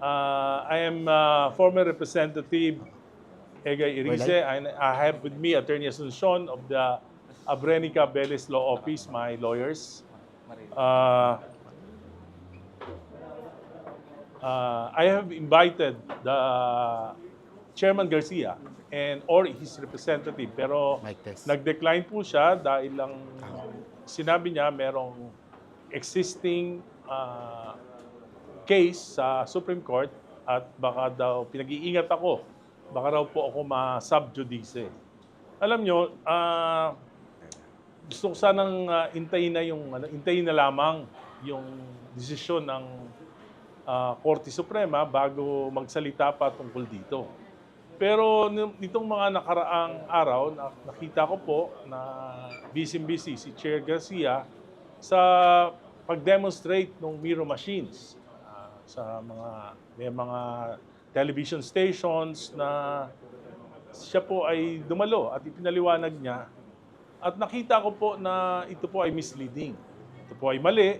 I am former Representative Egay Irize, and I have with me Attorney Asuncion of the Abrenica Beles Law Office, my lawyers. Uh, I have invited the Chairman Garcia and or his representative, pero Mic test. nag-decline po siya dahil lang sinabi niya merong existing case sa Supreme Court at baka daw pinag-iingat ako, baka raw po ako ma-sub judice. Alam nyo, gusto ko sanang intayin na intayin na lamang yung desisyon ng Korte Suprema bago magsalita pa tungkol dito. Pero nitong mga nakaraang araw, nakita ko po na busy si Chair Garcia sa pag-demonstrate ng Miro machines sa may mga television stations na siya po ay dumalo at ipinaliwanag niya. At nakita ko po na ito po ay misleading. Ito po ay mali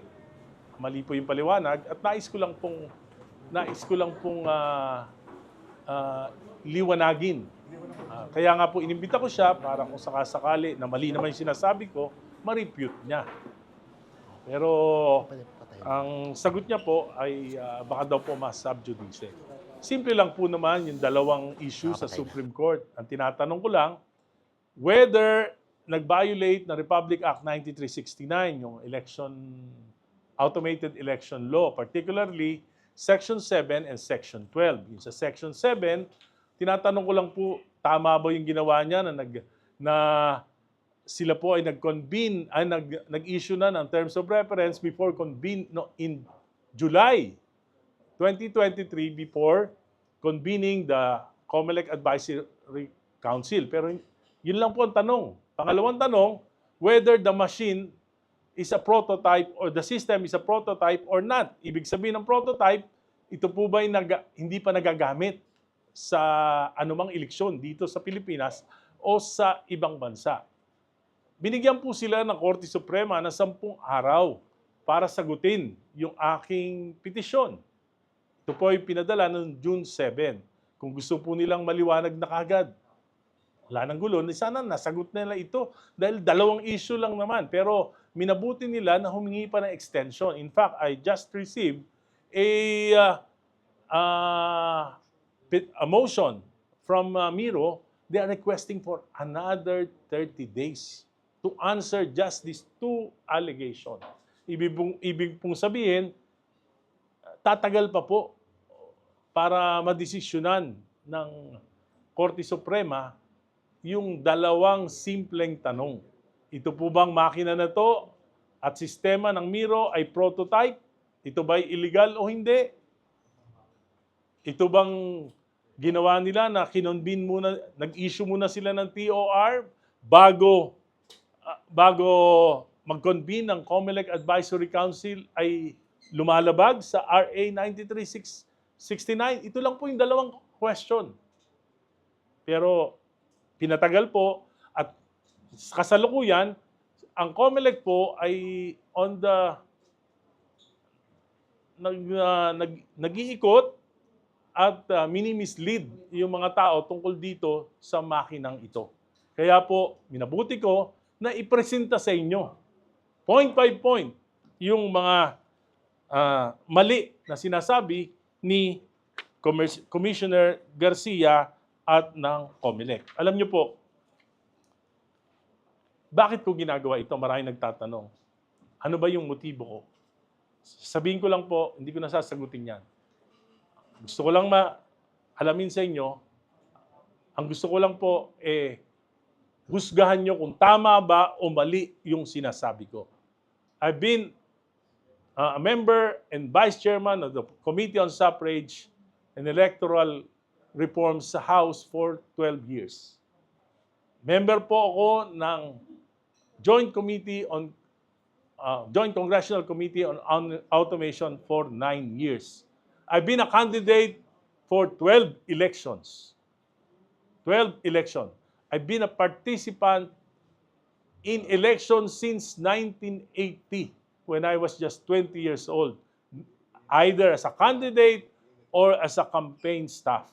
po yung paliwanag at nais ko lang pong liwanagin. Kaya nga po inimbita ko siya para kung sakasakali na mali naman yung sinasabi ko, ma-refute niya. Pero ang sagot niya po ay baka daw po ma-sub judice. Simple lang po naman yung dalawang issue sa Supreme Court. Ang tinatanong ko lang, whether nag-violate na Republic Act 9369, yung automated election law, particularly Section 7 and Section 12. Yung sa Section 7, tinatanong ko lang po, tama ba yung ginawa niya na sila po ay nag-issue na ng terms of reference in July 2023 before convening the COMELEC Advisory Council. Pero yun lang po ang tanong. Pangalawang tanong, whether the machine is a prototype or the system is a prototype or not. Ibig sabihin ng prototype, ito po ba hindi pa nagagamit sa anumang eleksyon dito sa Pilipinas o sa ibang bansa. Binigyan po sila ng Korte Suprema ng 10 araw para sagutin yung aking petisyon. Ito po ay pinadala noong June 7. Kung gusto po nilang maliwanag na kagad, wala nang gulo, sana nasagot nila ito dahil dalawang issue lang naman. Pero minabuti nila na humingi pa ng extension. In fact, I just received a motion from Miro. They are requesting for another 30 days to answer just these two allegations. Ibig pong sabihin, tatagal pa po para madesisyonan ng Korte Suprema yung dalawang simpleng tanong. Ito po bang makina na to at sistema ng Miro ay prototype? Ito ba'y illegal o hindi? Ito bang ginawa nila na kinonvene muna, nag-issue muna sila ng TOR bago mag-convene ng COMELEC Advisory Council ay lumalabag sa RA 9369? Ito lang po yung dalawang question. Pero pinatagal po at kasalukuyan, ang COMELEC po ay nag-iikot at mini-mislead yung mga tao tungkol dito sa makinang ito. Kaya po, minabuti ko na ipresenta sa inyo, point by point, yung mga mali na sinasabi ni Commissioner Garcia at ng COMELEC. Alam niyo po, bakit ko ginagawa ito? Maraming nagtatanong. Ano ba yung motibo ko? Sabihin ko lang po, hindi ko nasasagutin yan. Gusto ko lang alamin sa inyo, ang gusto ko lang po, husgahan nyo kung tama ba o mali yung sinasabi ko. I've been a member and vice chairman of the Committee on Suffrage and Electoral Reforms sa House for 12 years. Member po ako ng Joint Congressional Committee on Automation for 9 years. I've been a candidate for 12 elections. 12 elections. I've been a participant in elections since 1980 when I was just 20 years old. Either as a candidate or as a campaign staff.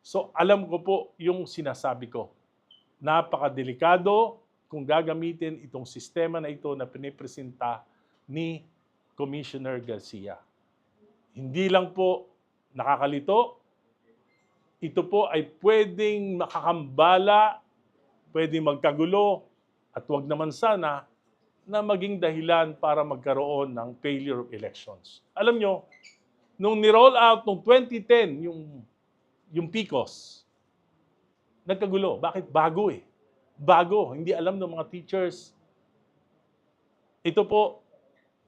So alam ko po yung sinasabi ko. Napakadelikado kung gagamitin itong sistema na ito na pinipresenta ni Commissioner Garcia. Hindi lang po nakakalito, ito po ay pwedeng makakambala, pwedeng magkagulo, at wag naman sana na maging dahilan para magkaroon ng failure of elections. Alam nyo, nung ni-roll out noong 2010, yung PCOS, nagkagulo. Bakit? Bago eh. Bago. Hindi alam ng mga teachers. Ito po,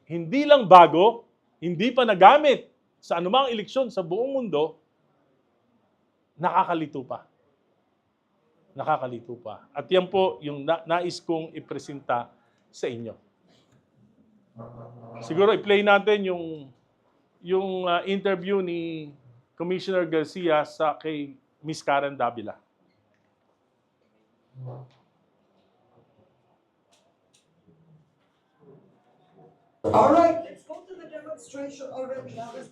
hindi lang bago, hindi pa nagamit sa anumang eleksyon sa buong mundo, nakakalito pa. Nakakalito pa. At yan po yung nais kong ipresenta sa inyo. Siguro i-play natin yung interview ni Commissioner Garcia sa kay Miss Karen Davila. All right, let's go to the demonstration already. How does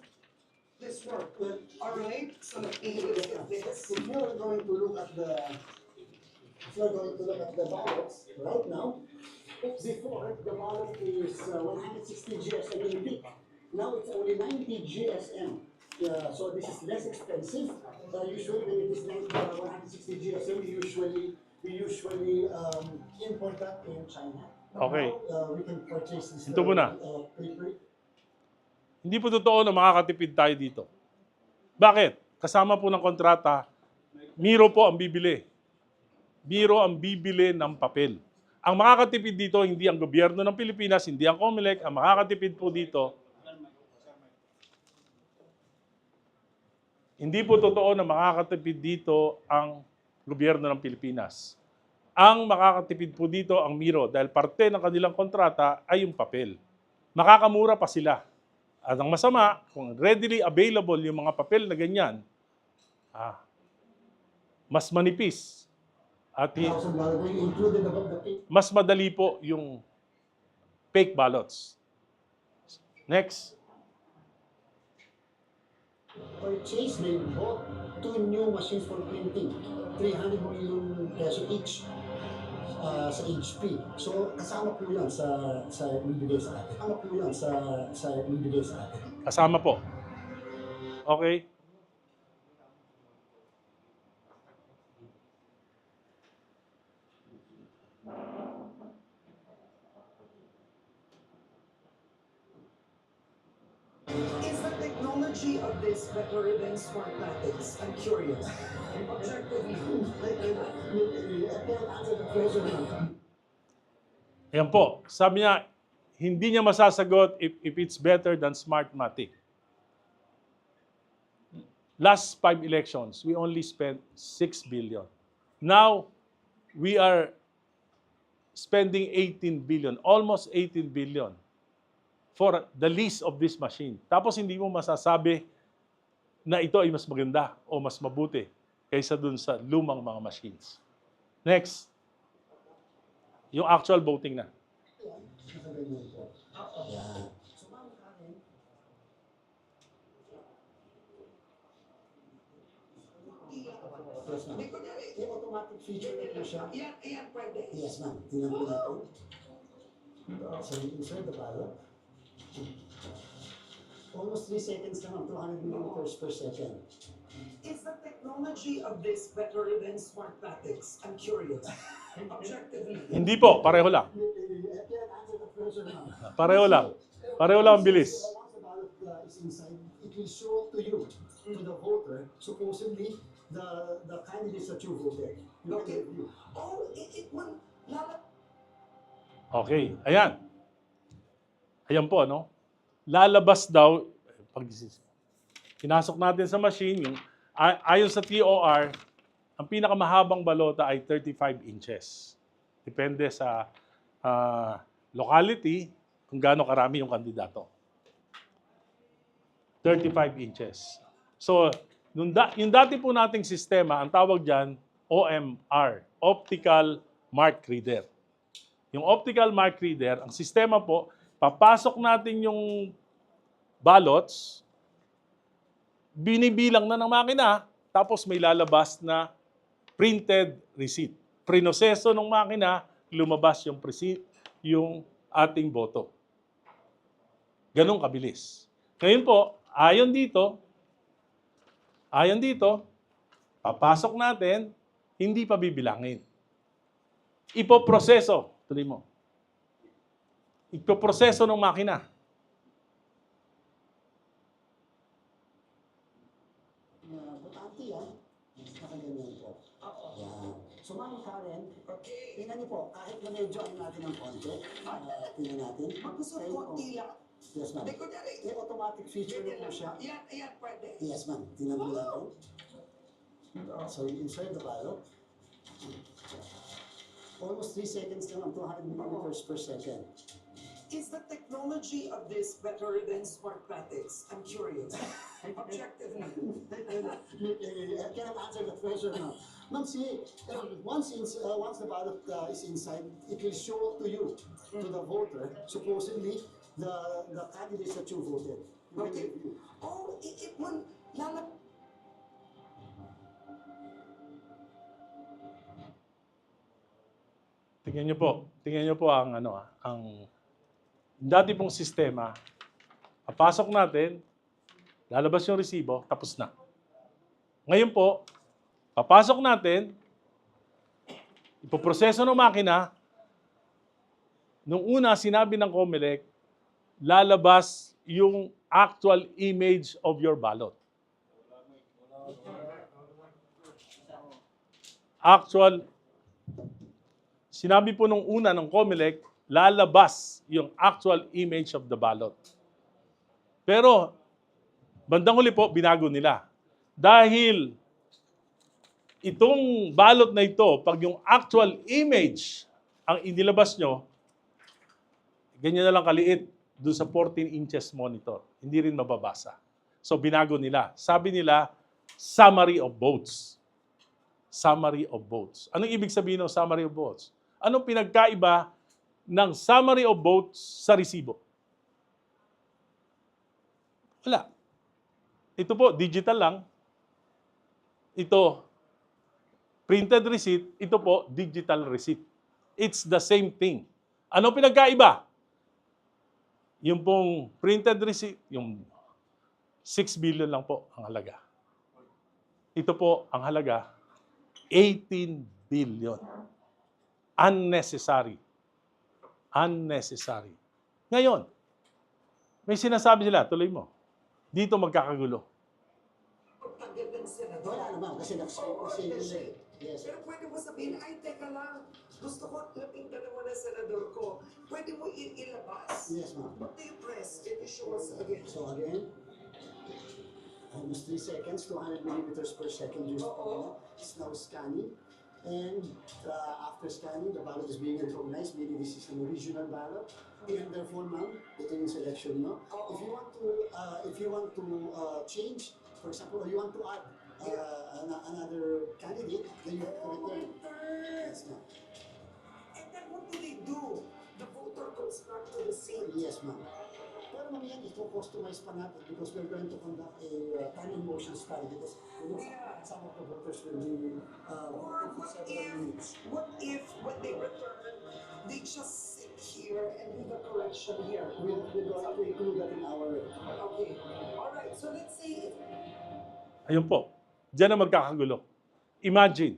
this work? All right, so if If you're going to look at the ballots right now, before the ballot is 160 GSM in peak. Now it's only 90 GSM. So this is less expensive. Usually when it is 160 GSM, we usually import that in China. Okay. Now, we can purchase this Ito muna. paper. Hindi po totoo na makakatipid tayo dito. Bakit? Kasama po ng kontrata, Miro po ang bibili. Miro ang bibili ng papel. Ang makakatipid dito, hindi ang gobyerno ng Pilipinas, hindi ang COMELEC. Ang makakatipid po dito, hindi po totoo na makakatipid dito ang gobyerno ng Pilipinas. Ang makakatipid po dito ang Miro dahil parte ng kanilang kontrata ay yung papel. Makakamura pa sila. At ang masama, kung readily available yung mga papel na ganyan, mas manipis. At Included above the peak. mas madali po yung fake ballots. Next. Purchase, they bought 2 new machines for printing, 300 million peso each sa HP. So kasama po yan sa bibigay sa atin. Kasama po yan sa bibigay sa atin. Kasama po. Okay? is the technology of this better than Smartmatics? I'm curious. Objectively, I can't answer the question now. Ayan po. Sabi niya, hindi niya masasagot if it's better than Smartmatic. Last 5 elections, we only spent 6 billion. Now, we are spending 18 billion, almost 18 billion for the lease of this machine. Tapos hindi mo masasabi na ito ay mas maganda o mas mabuti kaysa dun sa lumang mga machines. Next. Yung actual voting na. Yes, ma'am. Yung automatic feature na po siya. yeah, pwede. Yes, ma'am. Tingnan po natin. So, you insert the ballot. Almost 3 seconds na, ma'am. 200 millimeters per second. Is the technology of this better than Smartmatics? I'm curious. Objectively. Hindi po, pareho lang. I can't answer the question, ma'am. Pareho lang. Pareho lang ang bilis. Once the ballot is inside, it will show to you, to the voter, supposedly, the candidates that you voted. You can Okay. review. Oh, it will Okay, ayan. Ayan po, no? Lalabas daw, pag pinasok natin sa machine, yung, ayon sa TOR, ang pinakamahabang balota ay 35 inches. Depende sa locality, kung gaano karami yung kandidato. 35 inches. So, yung dati po nating sistema, ang tawag dyan, OMR, Optical Mark Reader. Yung Optical Mark Reader, ang sistema po, papasok natin yung ballots, binibilang na ng makina, tapos may lalabas na printed receipt. Prinoseso ng makina, lumabas yung yung ating boto. Ganun kabilis. Ngayon po, ayon dito, papasok natin, hindi pa bibilangin. Ipoproseso, tuloy mo. Ipoproseso ng makina. Butante yan. Nakaganyan po. Yan. So, Ma'am Karen, Okay. tingnan niyo po, kahit na medyo ano natin ng konti, tingnan natin. Gusto Ayun ko po. tila. Yes, ma'am. Hindi ko dali. May automatic feature na po siya. Ayan, pwede. Yes, ma'am. Tingnan mo natin. So, you insert the ballot. Almost 3 seconds lang ang 200 millimeters per second. Is the technology of this better than Smartmatics? I'm curious. Objectively. I cannot answer that question now. Ma'am, see, once the ballot is inside, it will show to you, to the voter, supposedly, the candidates that you voted. You can Okay. review. Oh, it will lalap. Tingnan niyo po ang dati pong sistema. Papasok natin, lalabas yung resibo, tapos na. Ngayon po, papasok natin, ipoproseso ng makina, nung una sinabi ng COMELEC, lalabas yung actual image of your ballot. Sinabi po nung una ng COMELEC, lalabas yung actual image of the ballot. Pero, bandang huli po, binago nila. Dahil itong ballot na ito, pag yung actual image ang inilabas nyo, ganyan na lang kaliit doon sa 14 inches monitor. Hindi rin mababasa. So, binago nila. Sabi nila, summary of votes. Summary of votes. Anong ibig sabihin ng summary of votes? Anong pinagkaiba ng summary of votes sa resibo? Wala. Ito po, digital lang. Ito, printed receipt. Ito po, digital receipt. It's the same thing. Ano pinagkaiba? Yung pong printed receipt, yung 6 billion lang po ang halaga. Ito po, ang halaga, 18 billion. Unnecessary. Unnecessary. Ngayon, may sinasabi sila, tuloy mo, dito magkakagulo. Pagtanggal ng senador. Wala naman, kasi nag-say. Yes. Pero pwede mo sabihin, ay, teka lang. Gusto ko labing dalawa na senador ko. Pwede mo ilabas. Yes, ma'am. What do you press? Can you show us again? So again, almost 3 seconds, 200 millimeters per second. It's now scanning. And after scanning, the ballot is being recognized. Maybe this is an original ballot. And therefore, now, ito yung selection, no? If you want to change, for example, or you want to add another candidate, then you have to return. Yes, ma'am. And then what do they do? The voter goes back to the scene. Yes, ma'am. Pero mamaya ito customize pa natin because we're going to conduct a time motion study because some of the voters will be Or voting for several minutes. what if when they return, they just sit here and do the correction here? We're going to include that in our Okay. All right. So let's say Ayun po, diyan na magkakagulo. Imagine,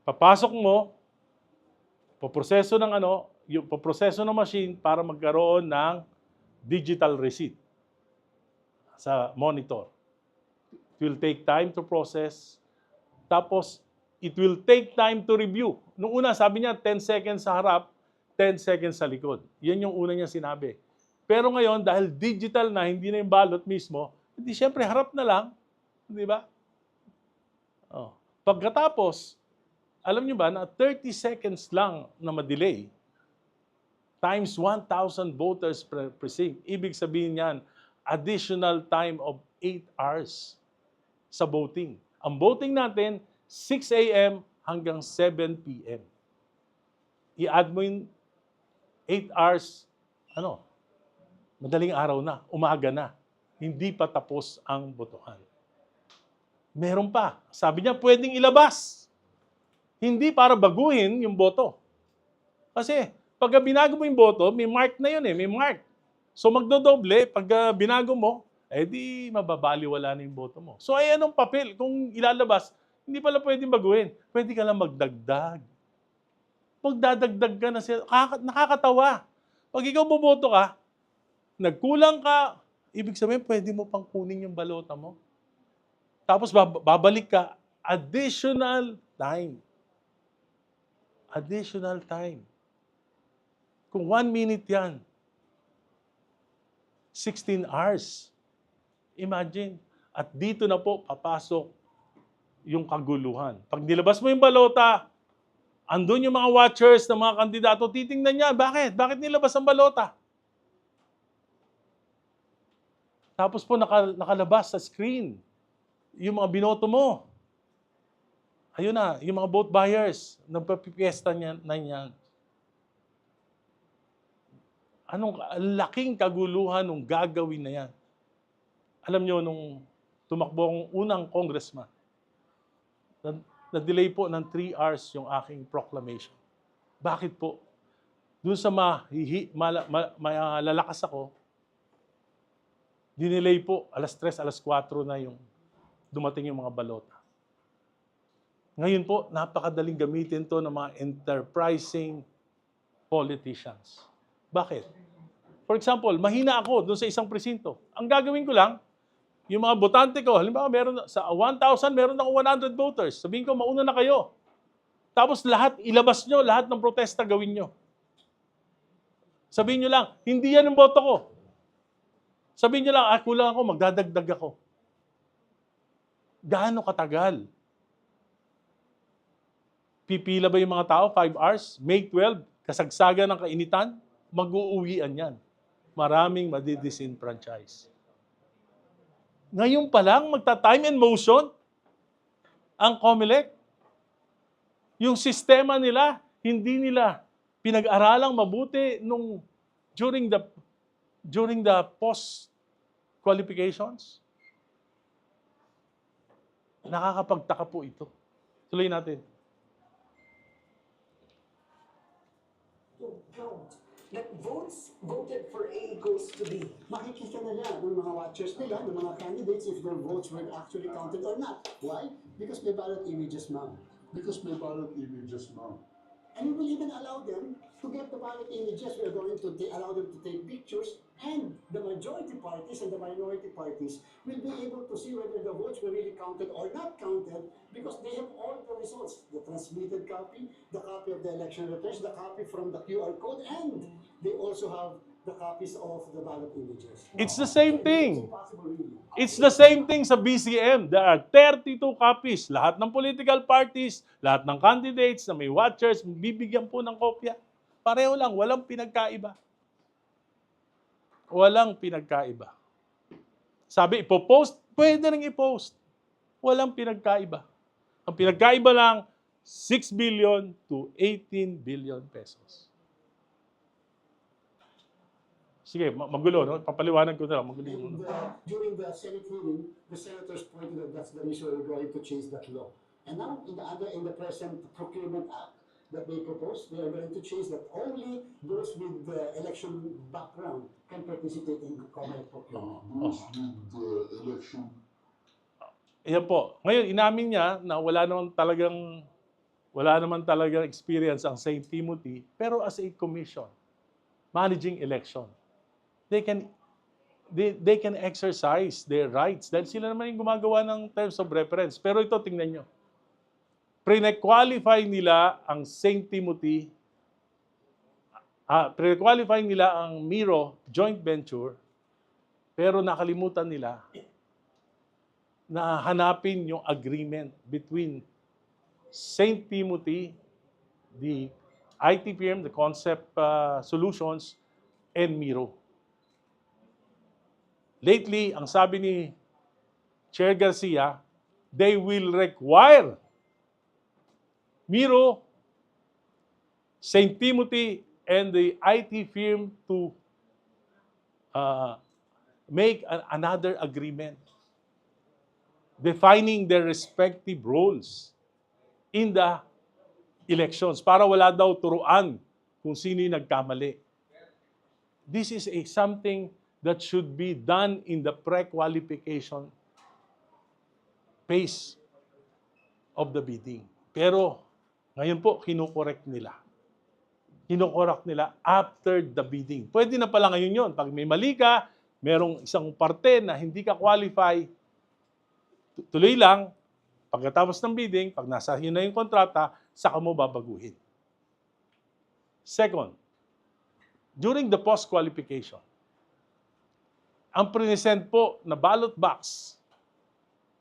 papasok mo, poproseso ng yung poproseso ng machine para magkaroon ng digital receipt sa monitor. It will take time to process. Tapos, it will take time to review. Nung una, sabi niya, 10 seconds sa harap, 10 seconds sa likod. Yan yung una niya sinabi. Pero ngayon, dahil digital na, hindi na yung balot mismo, hindi, siyempre, harap na lang. Di ba? Oh. Pagkatapos, alam niyo ba na 30 seconds lang na ma-delay times 1,000 voters per precinct. Ibig sabihin niyan, additional time of 8 hours sa voting. Ang voting natin, 6 a.m. hanggang 7 p.m. I-add mo yung 8 hours, madaling araw na, umaga na. hindi pa tapos ang botohan. Meron pa. Sabi niya, pwedeng ilabas. Hindi para baguhin yung boto. Kasi, pag binago mo yung boto, may mark na yun may mark. So magdodoble, pag binago mo, di mababaliwala na yung boto mo. So ay anong papel? Kung ilalabas, hindi pala pwedeng baguhin. Pwede ka lang magdagdag. Magdadagdag ka na siya. Nakakatawa. Pag ikaw boboto ka, nagkulang ka, ibig sabihin, pwede mo pang kunin yung balota mo. Tapos babalik ka, additional time. Additional time. Kung 1 minute yan, 16 hours. Imagine. At dito na po papasok yung kaguluhan. Pag nilabas mo yung balota, andun yung mga watchers ng mga kandidato, titingnan niya, bakit? Bakit nilabas ang balota? Tapos po nakalabas sa screen yung mga binoto mo. Ayun na, yung mga vote buyers, nagpapipiesta na yan. Anong laking kaguluhan nung gagawin na yan? Alam nyo, nung tumakbo ang unang congressman, na-delay po ng 3 hours yung aking proclamation. Bakit po? Doon sa malalakas ako, dinelay po, alas 3, alas 4 na yung dumating yung mga balota. Ngayon po, napakadaling gamitin to ng mga enterprising politicians. Bakit? For example, mahina ako doon sa isang presinto. Ang gagawin ko lang, yung mga botante ko, halimbawa sa 1,000, meron ako 100 voters. Sabihin ko, mauna na kayo. Tapos ilabas nyo, lahat ng protesta gawin nyo. Sabihin nyo lang, hindi yan ang boto ko. Sabihin nyo lang, kulang ako, magdadagdag ako. Gaano katagal? Pipila ba yung mga tao? 5 hours? May 12? Kasagsagan ng kainitan? Mag-uuwian yan. Maraming madidisenfranchise. Ngayon pa lang, magta-time and motion ang COMELEC. Yung sistema nila, hindi nila pinag-aralang mabuti during the post qualifications. Nakakapagtaka po ito. Tuloy natin. That votes voted for A goes to B. Makikita nila ng mga watchers nila, ng mga candidates, if their votes were actually counted or not. Why? Because may ballot images, ma'am. Because may ballot images now. And we will even allow them to get the ballot images. We are going to allow them to take pictures, and the majority parties and the minority parties will be able to see whether the votes were really counted or not counted, because they have all the results: the transmitted copy, the copy of the election records, the copy from the QR code, and they also have the copies of the ballot images. It's the same thing. It's impossible, really. It's the same thing sa BCM. There are 32 copies. Lahat ng political parties, lahat ng candidates na may watchers, bibigyan po ng kopya. Pareho lang, walang pinagkaiba. Walang pinagkaiba. Sabi, ipopost, pwede rin i-post. Walang pinagkaiba. Ang pinagkaiba lang, 6 billion to 18 billion pesos. Sige, magulo, no? Papaliwanag ko na lang. Magulo yung And during the Senate hearing, the senators pointed out that's the reason we're going to change that law. And now, in the present Procurement Act that they proposed, they are going to change that only those with the election background can participate in common procurement. Those with the election. Yan po. Ngayon, inamin niya na wala naman talagang experience ang St. Timothy, pero as a commission, managing election, they can exercise their rights dahil sila naman yung gumagawa ng terms of reference. Pero ito, tingnan nyo. Pre-qualify nila ang St. Timothy, pre-qualify nila ang Miro joint venture, pero nakalimutan nila na hanapin yung agreement between St. Timothy, the IT firm, the Concept Solutions, and Miro. Lately, ang sabi ni Chair Garcia, they will require Miro, St. Timothy, and the IT firm to make another agreement defining their respective roles in the elections para wala daw turuan kung sino yung nagkamali. This is something that should be done in the pre-qualification phase of the bidding. Pero ngayon po, kinukorek nila. Kinukorek nila after the bidding. Pwede na pala ngayon yun. Pag may mali ka, merong isang parte na hindi ka qualify, tuloy lang, pagkatapos ng bidding, pag nasa yun na yung kontrata, saka mo babaguhin. Second, during the post-qualification, ang present po na ballot box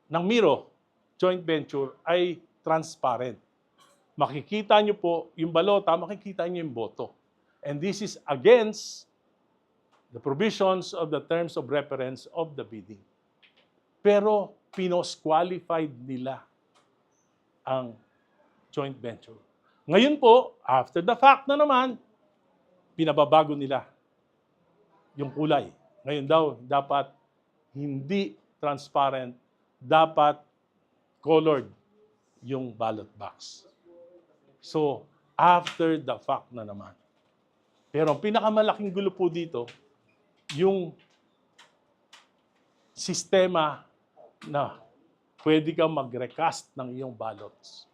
ng Miro joint venture ay transparent. Makikita nyo po yung balota, makikita nyo yung boto. And this is against the provisions of the terms of reference of the bidding. Pero pinos-qualified nila ang joint venture. Ngayon po, after the fact na naman, pinababago nila yung kulay. Ngayon daw, dapat hindi transparent, dapat colored yung ballot box. So, after the fact na naman. Pero ang pinakamalaking gulo po dito, yung sistema na pwede kang mag-recast ng iyong ballots.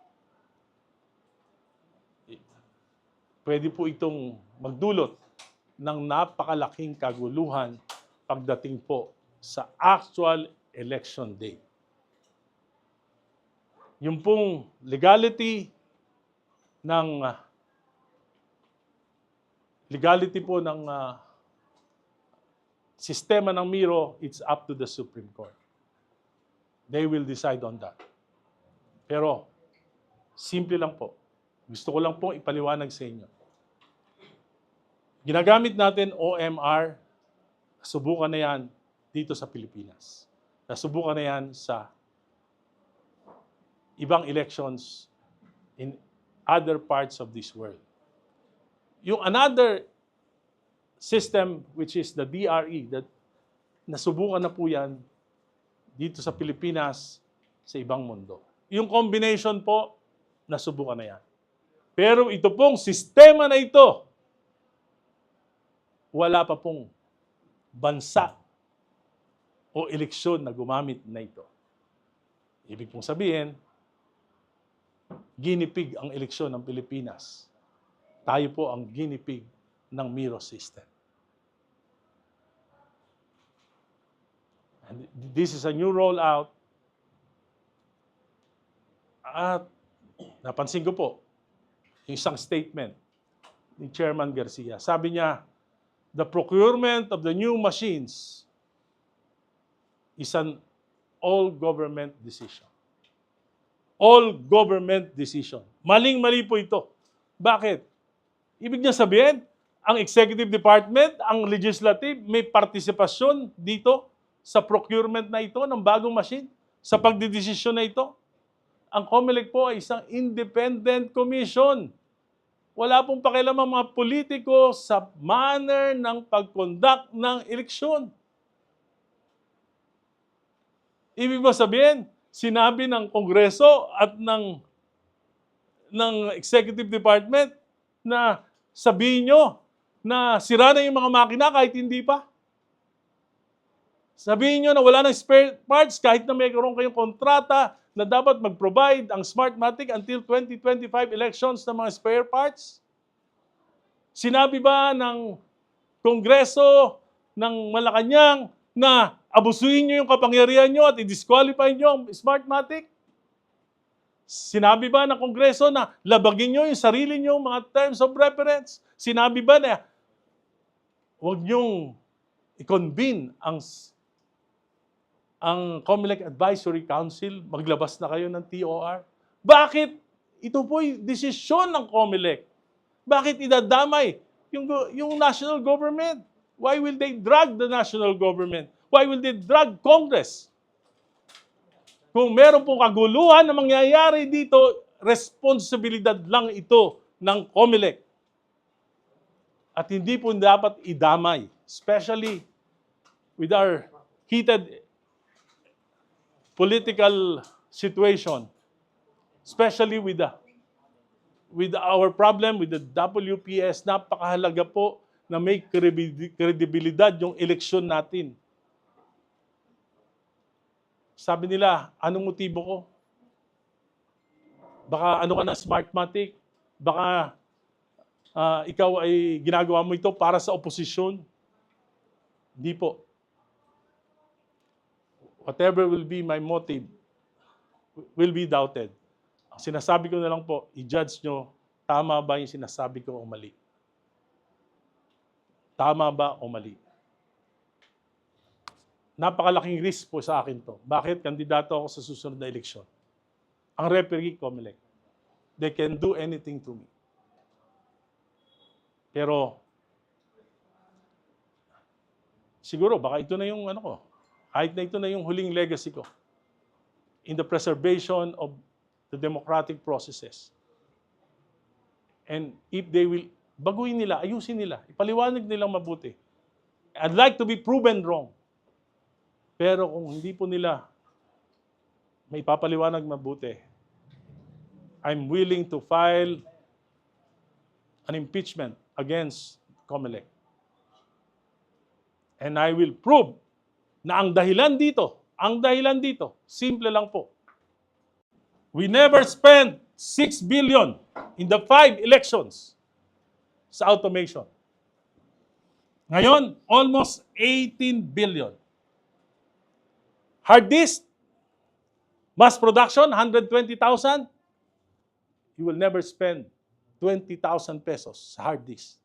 Pwede po itong magdulot ng napakalaking kaguluhan pagdating po sa actual election day. Yung pong legality po ng sistema ng Miro, it's up to the Supreme Court. They will decide on that. Pero, simple lang po. Gusto ko lang pong ipaliwanag sa inyo. Ginagamit natin OMR, subukan na yan dito sa Pilipinas. Nasubukan na yan sa ibang elections in other parts of this world. Yung another system, which is the DRE, that nasubukan na po yan dito sa Pilipinas, sa ibang mundo. Yung combination po, nasubukan na yan. Pero ito pong sistema na ito, wala pa pong bansa o eleksyon na gumamit na ito. Ibig pong sabihin, ginipig ang eleksyon ng Pilipinas. Tayo po ang ginipig ng Miro system. And this is a new rollout. At napansin ko po, yung isang statement ni Chairman Garcia. Sabi niya, the procurement of the new machines is an all-government decision. All-government decision. Maling-mali po ito. Bakit? Ibig niya sabihin, ang executive department, ang legislative, may partisipasyon dito sa procurement na ito ng bagong machine, sa pagdidesisyon na ito. Ang COMELEC po ay isang independent commission. Wala pong pakialam ang mga politiko sa manner ng pag-conduct ng eleksyon. Ibig ba sabihin, sinabi ng Kongreso at ng Executive Department na sabihin nyo na sira na yung mga makina kahit hindi pa? Sabihin nyo na wala ng spare parts kahit na mayroon kayong kontrata na dapat mag-provide ang Smartmatic until 2025 elections ng mga spare parts? Sinabi ba ng Kongreso ng Malacanang na abusuin nyo yung kapangyarihan nyo at i-disqualify nyo ang Smartmatic? Sinabi ba ng Kongreso na labagin nyo yung sarili nyo mga terms of reference? Sinabi ba na huwag nyong i-convene ang COMELEC Advisory Council, maglabas na kayo ng TOR? Bakit? Ito po'y desisyon ng COMELEC. Bakit idadamay yung national government? Why will they drag the national government? Why will they drag Congress? Kung meron pong kaguluhan na mangyayari dito, responsibilidad lang ito ng COMELEC. At hindi po dapat idamay. Especially with our heated political situation, especially with our problem with the WPS, napakahalaga po na may kredibilidad yung eleksyon natin. Sabi nila, anong motibo ko? Baka ano ka na smartmatic? Baka ikaw ay ginagawa mo ito para sa oposisyon? Hindi po. Whatever will be my motive will be doubted. Ang sinasabi ko na lang po, i-judge nyo, tama ba yung sinasabi ko o mali? Tama ba o mali? Napakalaking risk po sa akin to. Bakit? Kandidato ako sa susunod na eleksyon. Ang referee, COMELEC. They can do anything to me. Pero, siguro, baka ito na yung ano ko. Kahit na ito na yung huling legacy ko in the preservation of the democratic processes. And if they will, baguhin nila, ayusin nila, ipaliwanag nilang mabuti. I'd like to be proven wrong. Pero kung hindi po nila may papaliwanag mabuti, I'm willing to file an impeachment against COMELEC. And I will prove na ang dahilan dito, simple lang po. We never spent 6 billion in the 5 elections sa automation. Ngayon, almost 18 billion. Hard disk, mass production, 120,000. You will never spend 20,000 pesos sa hard disk.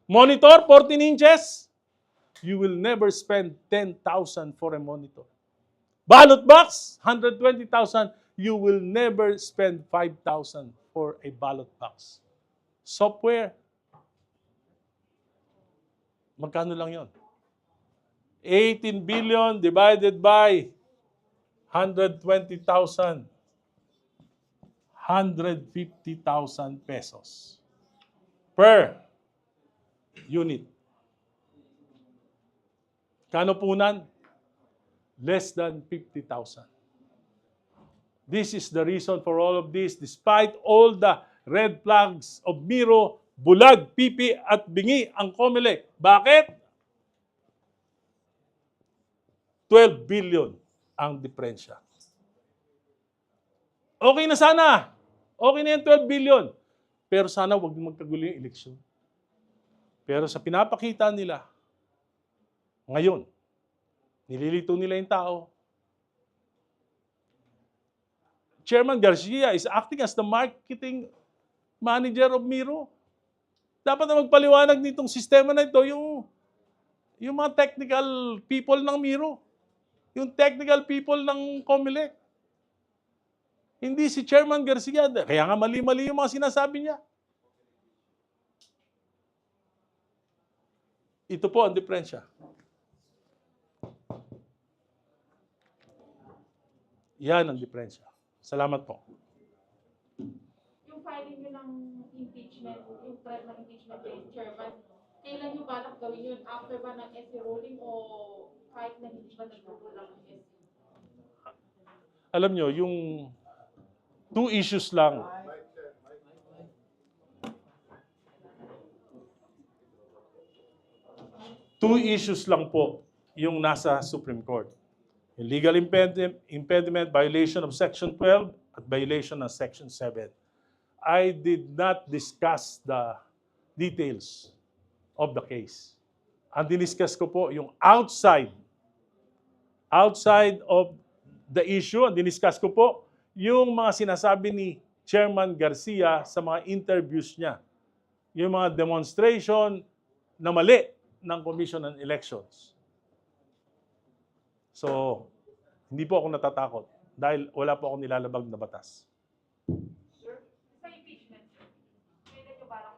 Monitor, 14 inches. You will never spend 10,000 for a monitor. Ballot box, 120,000. You will never spend 5,000 for a ballot box. Software, magkano lang yon? 18 billion divided by 120,000. 150,000 pesos per unit. Kano punan? Less than 50,000. This is the reason for all of this. Despite all the red flags of Miro, bulag, pipi at bingi ang COMELEC. Bakit? 12 billion ang diferensya. Okay na sana. Okay na yung 12 billion. Pero sana huwag magkagulo yung eleksyon. Pero sa pinapakita nila, ngayon, nililito nila yung tao. Chairman Garcia is acting as the marketing manager of Miro. Dapat na magpaliwanag nitong sistema na ito yung mga technical people ng Miro. Yung technical people ng COMELEC. Hindi si Chairman Garcia. Kaya nga mali-mali yung mga sinasabi niya. Ito po ang diferensya. Yan ang diferensya. Salamat po. Yung filing nyo ng impeachment, yung threat ng impeachment kay Chairman, kailan nyo balak gawin yun? After ba ng SC ruling o kahit na hindi ba nagpupulang ng SC? Alam nyo, yung 2 issues lang. Two issues lang po yung nasa Supreme Court. Yung legal impediment, violation of Section 12 at violation of Section 7. I did not discuss the details of the case. Ang diniscuss ko po yung outside of the issue, ang diniscuss ko po yung mga sinasabi ni Chairman Garcia sa mga interviews niya. Yung mga demonstration na mali ng Commission on Elections. So, hindi po ako natatakot dahil wala po ako nilalabag na batas. Sir, sa impeachment, kailan nyo balak?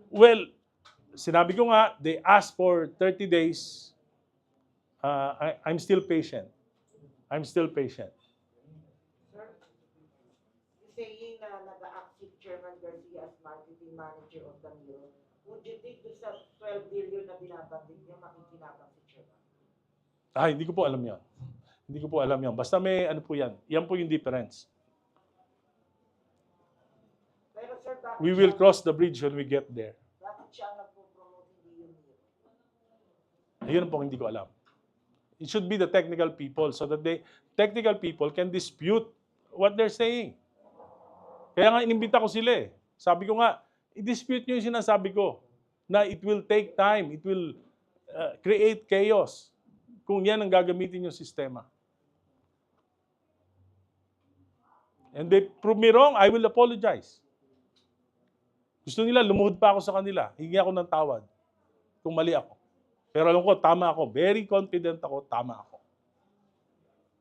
Well, sinabi ko nga, they asked for 30 days. I'm still patient. I'm still patient. Sir, saying na nag-act si Chairman Garcia as marketing manager of the Miro, would you think doon sa 12 billion na binabanggit niyo, makikinabang si Chairman? Hindi ko po alam yan. Hindi ko po alam yan. Basta may ano po yan. Yan po yung difference. Pero sir, bakit We will siya- cross the bridge when we get there. Bakit siya ang nagpo-promote, hindi yung Miro? Ayun po hindi ko alam. It should be the technical people so that technical people can dispute what they're saying. Kaya nga inimbita ko sila eh. Sabi ko nga, i-dispute nyo yung sinasabi ko na it will take time, it will create chaos kung yan ang gagamitin yung sistema. And they prove me wrong, I will apologize. Gusto nila, lumuhod pa ako sa kanila. Hingi ako ng tawad kung mali ako. Pero alam ko, tama ako. Very confident ako, tama ako.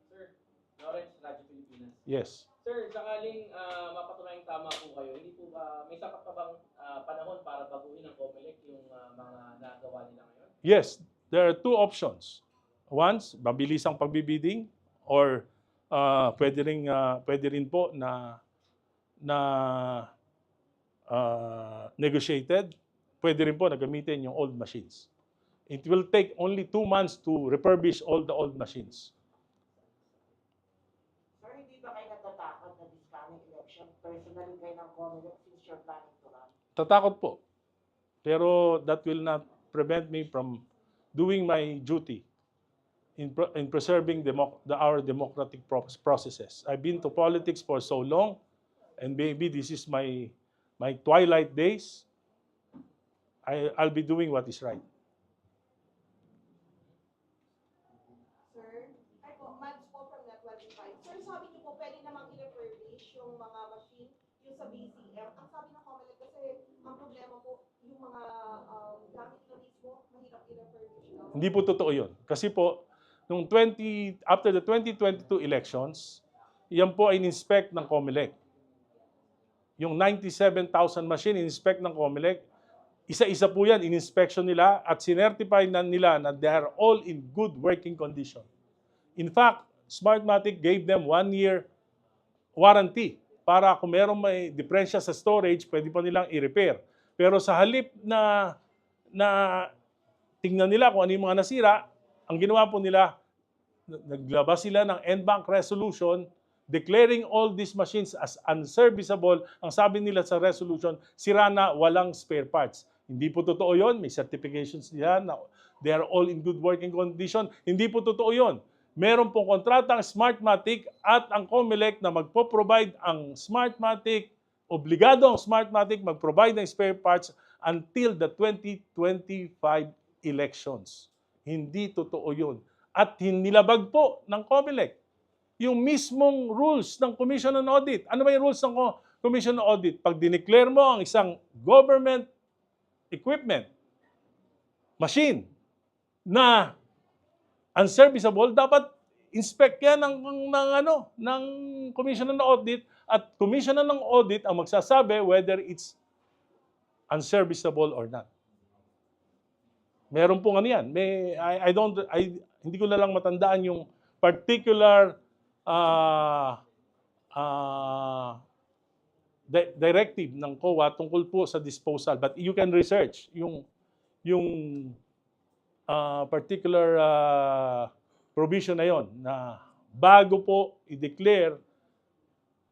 Sir, Lawrence, Radyo Pilipinas. Yes. Sir, sakaling mapatunayang tama po kayo, hindi po ba, may sapat pa bang panahon para baguhin ng COMELEC yung mga nagawa nila ngayon? Yes, there are two options. Once, mabilis ang pagbibidding or pwede rin po na negotiated. Pwede rin po na gamitin yung old machines. It will take only 2 months to refurbish all the old machines. Sir, hindi ba kayo natatakot na this coming election? Personally kayo ng COMELEC since you're planning to run? Tatakot po. Pero that will not prevent me from doing my duty in preserving our democratic processes. I've been to politics for so long, and maybe this is my twilight days. I'll be doing what is right. Sir, ay po, Mads po from Net25. Sir, sabi niyo po, pwede namang i-refurbish yung mga machine, yung sa BCM. Ang sabi ng COMELEC kasi, ang problema po, yung mga gamit na mismo, mahirap i-refurbish daw. Hindi po totoo yun. Kasi po, after the 2022 elections, yan po ay in-inspect ng COMELEC. Yung 97,000 machine in-inspect ng COMELEC, isa-isa po yan, in-inspection nila at sinertify na nila na they are all in good working condition. In fact, Smartmatic gave them 1-year warranty para kung merong may diferensya sa storage, pwede pa nilang i-repair. Pero sa halip na tingnan nila kung ano yung mga nasira, ang ginawa po nila, naglabas sila ng en-banc resolution declaring all these machines as unserviceable. Ang sabi nila sa resolution, sira na, walang spare parts. Hindi po totoo yun. May certifications nila na they are all in good working condition. Hindi po totoo yun. Meron pong kontrata ang Smartmatic at ang COMELEC na magpo-provide ang Smartmatic, obligado ang Smartmatic mag-provide ng spare parts until the 2025 elections. Hindi totoo yun. At hinilabag po ng COMELEC yung mismong rules ng Commission on Audit. Ano ba yung rules ng Commission on Audit? Pag dineclare mo ang isang government equipment, machine, na unserviceable, dapat inspect yan ng Commission on Audit at Commission on Audit ang magsasabi whether it's unserviceable or not. Meron pong ano yan. Hindi ko na lang matandaan yung particular directive ng COA tungkol po sa disposal. But you can research yung particular provision na yon na bago po i-declare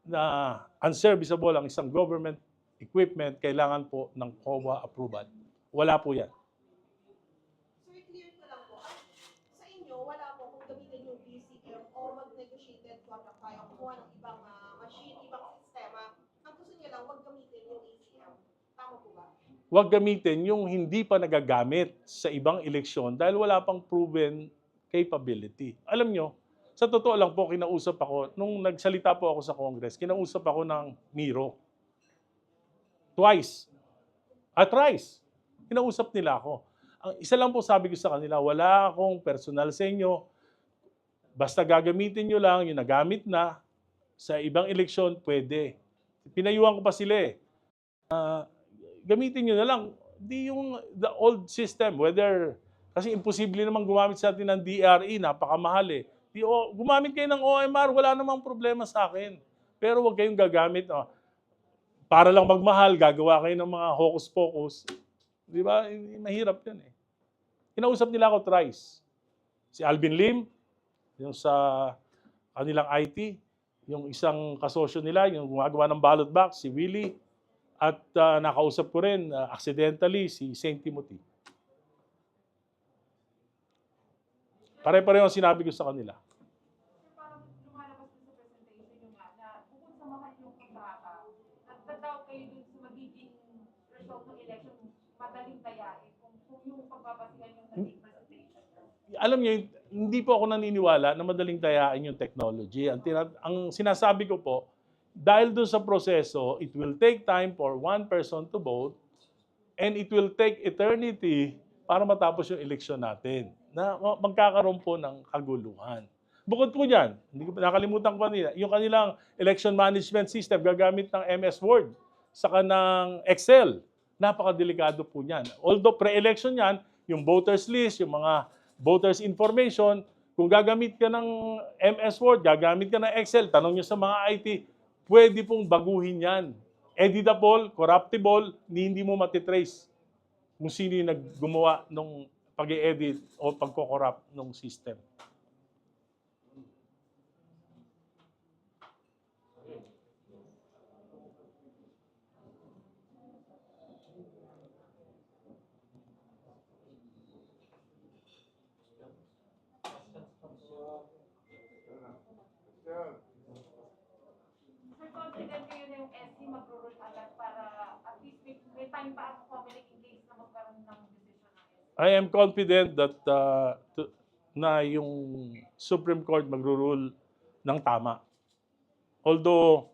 na unserviceable ang isang government equipment, kailangan po ng COA approval. Wala po yan. Sir, clear ko lang po. Sa inyo, wala po kung gamitin yung BCM o mag-negotiated contract tayo, kumuha ng ibang machine, ibang sistema. Ang gusto niyo lang, wag gamitin yung ACM. Tama po ba? Huwag gamitin yung hindi pa nagagamit sa ibang eleksyon dahil wala pang proven capability. Alam nyo, sa totoo lang po, kinausap ako, nung nagsalita po ako sa Congress, kinausap ako ng Miro. Twice. Thrice. Kinausap nila ako. Ang isa lang po sabi ko sa kanila, wala akong personal sa inyo. Basta gagamitin nyo lang yung nagamit na sa ibang eleksyon, pwede. Pinayuhan ko pa sila eh. Gamitin nyo na lang. Di yung the old system, whether, kasi imposible namang gumamit sa atin ng DRE, napakamahal eh. Gumamit kayo ng OMR, wala namang problema sa akin. Pero huwag kayong gagamit. Para lang magmahal, gagawa kayo ng mga hocus-pocus. Di ba? Mahirap yan eh. Kinausap nila ako thrice. Si Alvin Lim, yung sa kanilang IT, yung isang kasosyo nila, yung gumagawa ng ballot box, si Willie, at nakausap ko rin, accidentally, si St. Timothy. Pare-pareho ang sinabi ko sa kanila. Sir, parang lumalabas din sa presentation nyo nga na bukod sa mahal yung kontrata, nagdadaw kayo dun sa magiging result ng election, madaling dayain kung yung pagbabasihan yung naging presentation. Alam niyo, hindi po ako naniniwala na madaling dayain yung technology. Ang sinasabi ko po, dahil doon sa proseso, it will take time for one person to vote and it will take eternity para matapos yung eleksyon natin na magkakaroon po ng kaguluhan. Bukod po dyan, hindi ko nakalimutan ko kanina, yung kanilang election management system gagamit ng MS Word saka ng Excel. Napakadelikado po niyan. Although pre-election yan, yung voters list, yung mga voters information, kung gagamit ka ng MS Word, gagamit ka ng Excel, tanong nyo sa mga IT, pwede pong baguhin yan. Editable, corruptible, hindi mo matitrace kung sino yung naggumawa ng pag-i-edit o pagko-corrupt ng system. Sir, confident kayo na yung SC mag-rule agad para at least may time pa ang COMELEC in case na magkaroon ng decision ng SC? I am confident that na yung Supreme Court magro-rule ng tama. Although,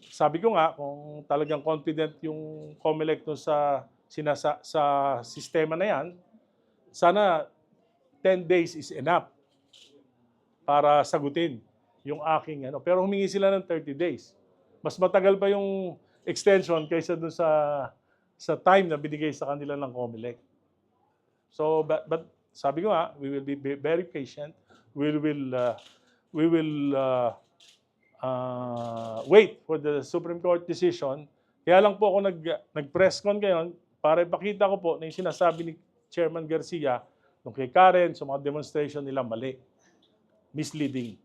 sabi ko nga, kung talagang confident yung COMELEC dun sa sistema na yan, sana 10 days is enough para sagutin yung aking ano. Pero humingi sila ng 30 days. Mas matagal pa yung extension kaysa dun sa time na binigay sa kanila ng COMELEC. So, but sabi ko nga, we will be very patient. We will wait for the Supreme Court decision. Kaya lang po ako nag-press con ngayon para ipakita ko po na yung sinasabi ni Chairman Garcia nung kay Karen sa mga demonstration nila mali. Misleading.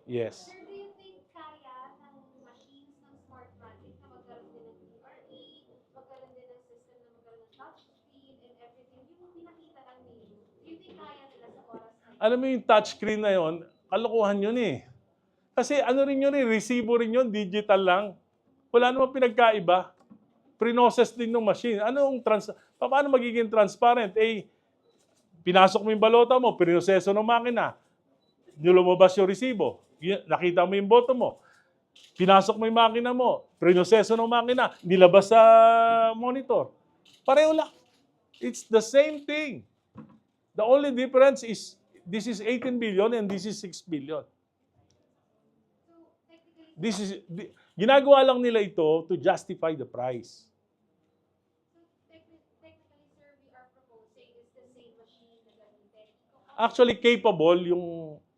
Yes. Sir, do you think kaya ng machines ng Smartmatic na magkaroon din ng PRE, magkaroon din ng system na magkaroon ng touchscreen and everything, yung pinakita lang ninyo, do you think kaya nila sa oras na Alam mo yung touchscreen na yon, kalokohan yun eh. Kasi ano rin yun eh, resibo rin yun, digital lang. Wala namang pinagkaiba. Pre-process din ng machine. Paano magiging transparent? Eh, pinasok mo yung balota mo, pre-proseso ng makina. Lumabas yung resibo. Nakita mo yung boto mo. Pinasok mo yung makina mo. Pre-proseso ng makina. Nilabas sa monitor. Pareho lang. It's the same thing. The only difference is this is 18 billion and this is 6 billion. Ginagawa lang nila ito to justify the price. technically, sir, we are proposing is the same machine na gamitin. Actually, capable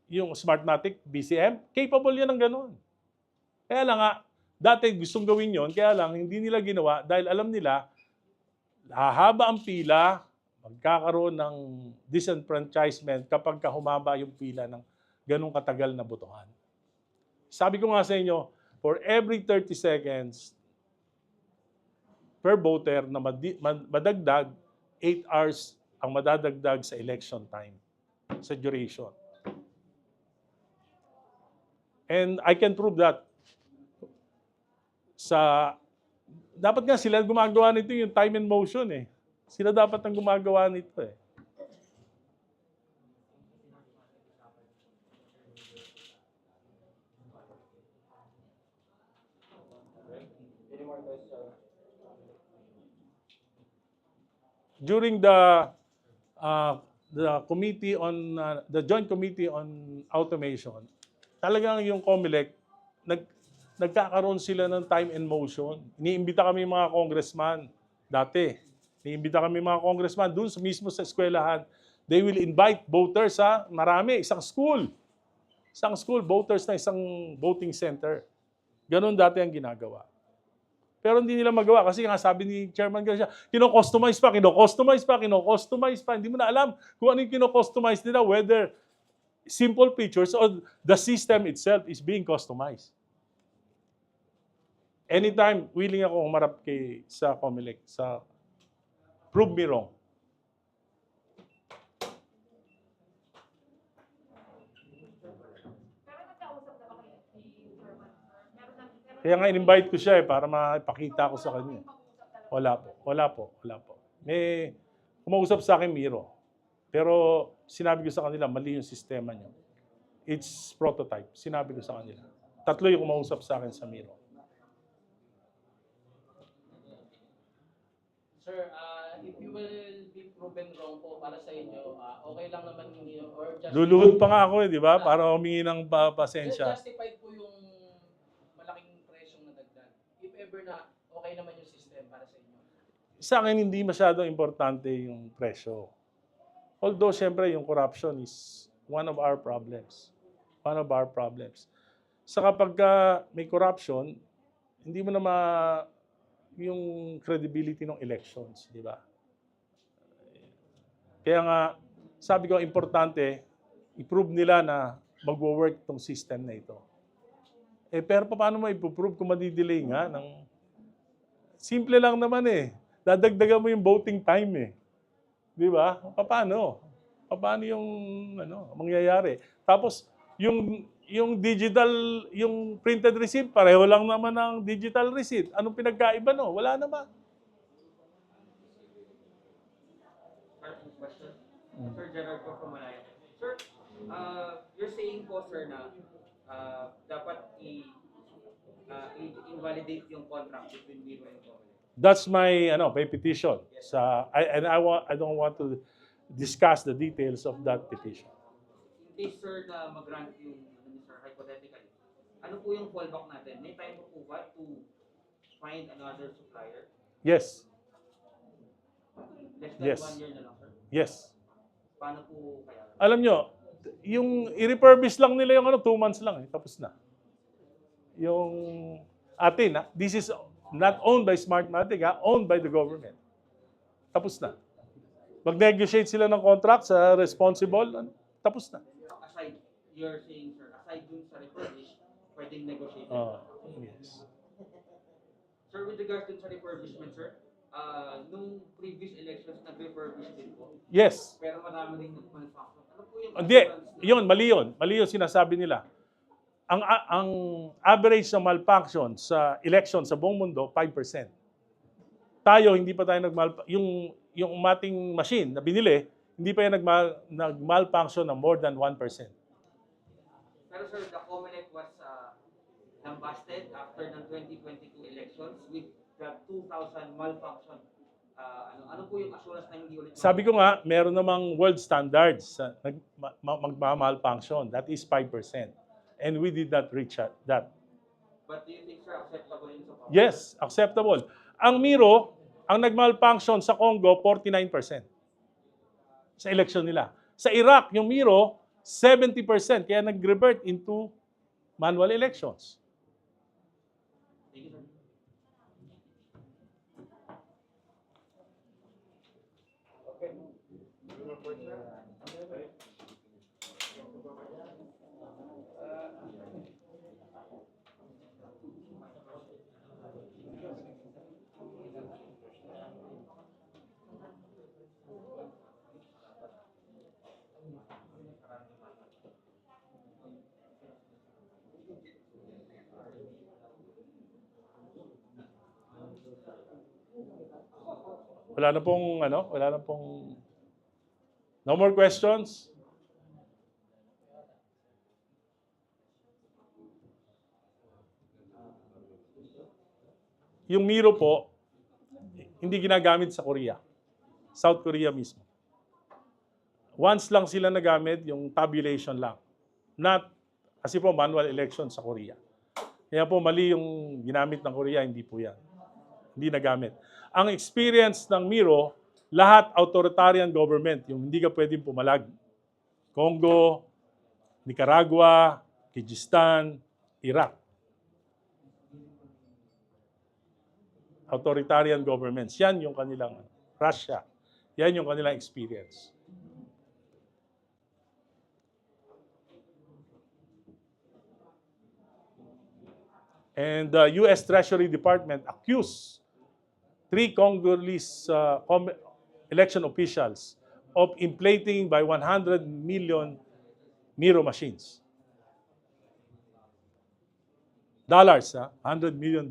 yung Smartmatic BCM, capable yan ng ganun. Kaya lang nga, dati gustong gawin yon, kaya lang hindi nila ginawa dahil alam nila, hahaba ang pila, magkakaroon ng disenfranchisement kapag humaba yung pila ng ganung katagal na botohan. Sabi ko nga sa inyo, for every 30 seconds per voter na madagdag, 8 hours ang madadagdag sa election time, sa duration. And I can prove that. Dapat nga sila gumagawa nito yung time and motion eh. Sila dapat ang gumagawa nito eh. Any more questions? During the committee on the Joint Committee on Automation, talagang yung COMELEC nagkakaroon sila ng time and motion. Iniimbita kami mga congressman dati. Iniimbita kami mga congressman doon mismo sa eskwelahan. They will invite voters marami, isang school. Isang school, voters na isang voting center. Ganon dati ang ginagawa. Pero hindi nila magawa kasi nga sabi ni Chairman Garcia, kino-customize pa. Hindi mo na alam kung ano yung kino-customize nila, whether simple features or the system itself is being customized. Anytime, willing ako humarap sa COMELEC, prove me wrong. Pero nagkausap na ba kayo si Chairman? Kaya nga in-invite ko siya para mapakita ko sa kanya. Wala po. May kumausap sa akin Miro. Pero sinabi ko sa kanila, mali yung sistema niyo. It's prototype. Sinabi ko sa kanila. 3 yung kumausap sa akin sa Miro. Sir, if you will be proven wrong po para sa inyo, okay lang naman ninyo or just Luluhod pa nga ako di ba? Para humingi ng pasensya. justified po yung malaking presyong nadagdag. If ever na okay naman yung system para sa inyo. Sa akin, hindi masyadong importante yung presyo. Although, siyempre, yung corruption is one of our problems. Sa kapag may corruption, hindi mo na yung credibility ng elections, di ba? Kaya nga, sabi ko, importante, i-prove nila na mag-work itong system na ito. Pero paano mo i-prove kung madidelay nga? Simple lang naman Dadagdagan mo yung voting time Di ba? Paano? Paano yung mangyayari? Tapos, yung digital, yung printed receipt, pareho lang naman ang digital receipt. Anong pinagkaiba Wala naman. Question. Sir Gerard po from Malaya. Sir, you're saying po sir na dapat i-invalidate yung contract between Miro and COMELEC. That's my petition. I don't want to discuss the details of that petition. In case sir na mag-grant yung sir hypothetically, ano po yung fallback natin? May time po ba to find another supplier? Yes. Less than Yes. 1 year na lang sir? Yes. Paano po kaya? Alam nyo, yung i-refurbish lang nila yung 2 months lang tapos na. Yung atin this is not owned by Smartmatic owned by the government. Tapos na. Mag-negotiate sila ng contract sa responsible, tapos na. Aside, you're saying sir, aside dun sa refurbish, pwedeng negotiate. Yes. Sir, with regards dun sa refurbishment sir, nung previous elections nag-refurbish din po. Yes. Pero marami rin nag-manufacture. Ano po yung Hindi, assurance na- mali yun sinasabi nila. Ang average na malfunction sa election sa buong mundo, 5%. Tayo, hindi pa tayo yung mating machine na binili, hindi pa yan nag-malfunction ng more than 1%. Pero sir, the COMELEC was lambasted after ng 2022 elections with the 2,000 malfunction. Ano po yung assurance na hindi ulit? Sabi ko nga, meron namang world standards sa magma-malfunction. That is 5%. And we did not reach that. But do you think sir, acceptable yun sa COMELEC? Yes, acceptable. Ang Miro, ang nag-malfunction sa Congo, 49%. Sa election nila. Sa Iraq, yung Miro, 70%. Kaya nag-revert into manual elections. Thank you sir. Wala na pong no more questions? Yung Miro po, hindi ginagamit sa Korea. South Korea mismo. Once lang sila nagamit, yung tabulation lang. Kasi po manual election sa Korea. Kaya po mali yung ginamit ng Korea, hindi po yan. Hindi nagamit. Ang experience ng Miro, lahat authoritarian government, yung hindi ka pwedeng pumalag. Congo, Nicaragua, Kyrgyzstan, Iraq. authoritarian governments. Yan yung kanilang Russia. Yan yung kanilang experience. And the U.S. Treasury Department accused 3 Congolese election officials of inflating by 100 million Miro machines. Dollars, $100 million.